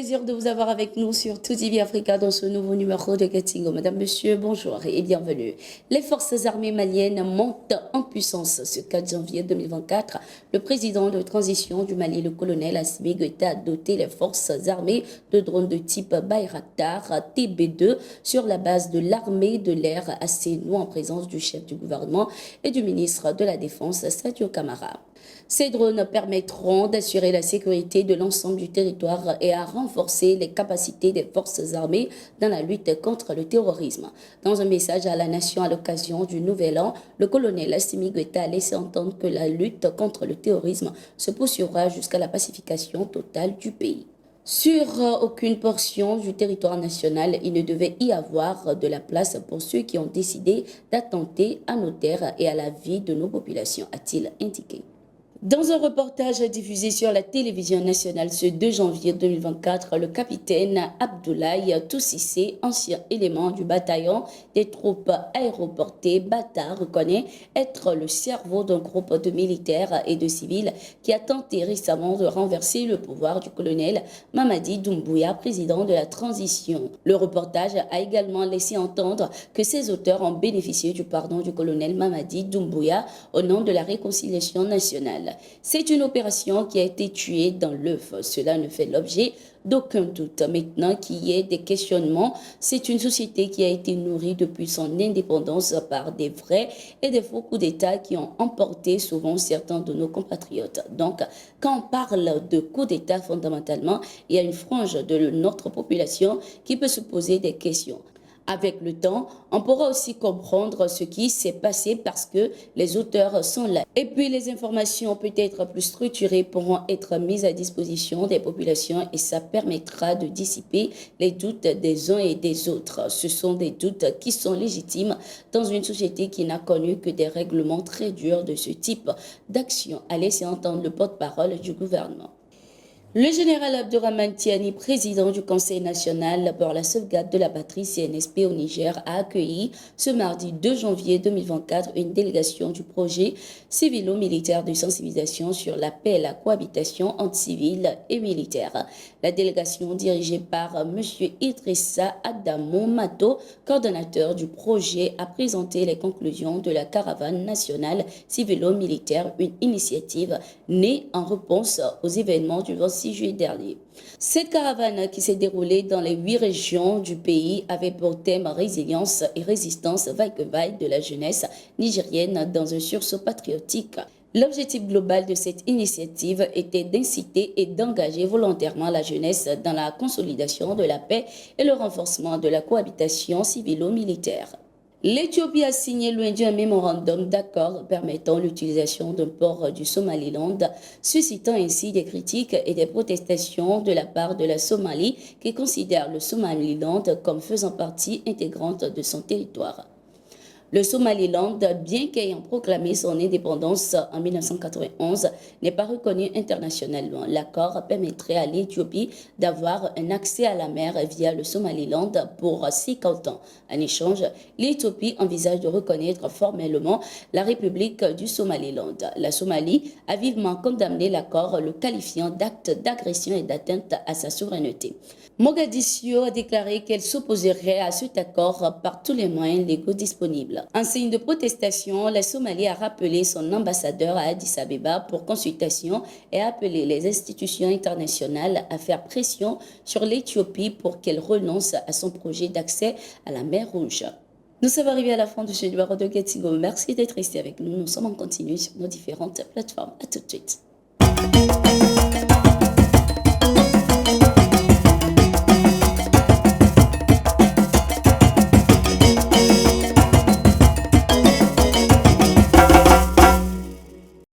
plaisir de vous avoir avec nous sur Tout TV Africa dans ce nouveau numéro de Getingo. Madame, Monsieur, bonjour et bienvenue. Les forces armées maliennes montent en puissance ce 4 janvier 2024. Le président de transition du Mali, le colonel Assimi Goïta, a doté les forces armées de drones de type Bayraktar TB2 sur la base de l'armée de l'air à Sénou en présence du chef du gouvernement et du ministre de la Défense, Sadio Kamara. Ces drones permettront d'assurer la sécurité de l'ensemble du territoire et à renforcer les capacités des forces armées dans la lutte contre le terrorisme. Dans un message à la nation à l'occasion du Nouvel An, le colonel Assimi Goïta a laissé entendre que la lutte contre le terrorisme se poursuivra jusqu'à la pacification totale du pays. Sur aucune portion du territoire national, il ne devait y avoir de la place pour ceux qui ont décidé d'attenter à nos terres et à la vie de nos populations, a-t-il indiqué. Dans un reportage diffusé sur la télévision nationale ce 2 janvier 2024, le capitaine Abdoulaye Toussissé, ancien élément du bataillon des troupes aéroportées Bata, reconnaît être le cerveau d'un groupe de militaires et de civils qui a tenté récemment de renverser le pouvoir du colonel Mamadi Doumbouya, président de la transition. Le reportage a également laissé entendre que ses auteurs ont bénéficié du pardon du colonel Mamadi Doumbouya au nom de la réconciliation nationale. C'est une opération qui a été tuée dans l'œuf. Cela ne fait l'objet d'aucun doute. Maintenant qu'il y ait des questionnements, c'est une société qui a été nourrie depuis son indépendance par des vrais et des faux coups d'État qui ont emporté souvent certains de nos compatriotes. Donc, quand on parle de coups d'État, fondamentalement, il y a une frange de notre population qui peut se poser des questions. Avec le temps, on pourra aussi comprendre ce qui s'est passé parce que les auteurs sont là. Et puis, les informations peut-être plus structurées pourront être mises à disposition des populations et ça permettra de dissiper les doutes des uns et des autres. Ce sont des doutes qui sont légitimes dans une société qui n'a connu que des règlements très durs de ce type d'action, a laissé entendre le porte-parole du gouvernement. Le général Abdourahmane Tiani, président du Conseil national pour la sauvegarde de la patrie CNSP au Niger, a accueilli ce mardi 2 janvier 2024 une délégation du projet civilo-militaire de sensibilisation sur la paix et la cohabitation entre civils et militaires. La délégation dirigée par M. Idrissa Adamou Mato, coordonnateur du projet, a présenté les conclusions de la caravane nationale civilo-militaire, une initiative née en réponse aux événements du 26 juillet dernier. Cette caravane qui s'est déroulée dans les 8 régions du pays avait pour thème résilience et résistance vaille-que-vaille de la jeunesse nigérienne dans un sursaut patriotique. L'objectif global de cette initiative était d'inciter et d'engager volontairement la jeunesse dans la consolidation de la paix et le renforcement de la cohabitation civilo-militaire. L'Éthiopie a signé lundi un mémorandum d'accord permettant l'utilisation d'un port du Somaliland, suscitant ainsi des critiques et des protestations de la part de la Somalie qui considère le Somaliland comme faisant partie intégrante de son territoire. Le Somaliland, bien qu'ayant proclamé son indépendance en 1991, n'est pas reconnu internationalement. L'accord permettrait à l'Éthiopie d'avoir un accès à la mer via le Somaliland pour 50 ans. En échange, l'Éthiopie envisage de reconnaître formellement la République du Somaliland. La Somalie a vivement condamné l'accord, le qualifiant d'acte d'agression et d'atteinte à sa souveraineté. Mogadiscio a déclaré qu'elle s'opposerait à cet accord par tous les moyens légaux disponibles. En signe de protestation, la Somalie a rappelé son ambassadeur à Addis Abeba pour consultation et a appelé les institutions internationales à faire pression sur l'Éthiopie pour qu'elle renonce à son projet d'accès à la mer Rouge. Nous sommes arrivés à la fin de ce numéro de Getingo. Merci d'être resté avec nous. Nous sommes en continu sur nos différentes plateformes. À tout de suite.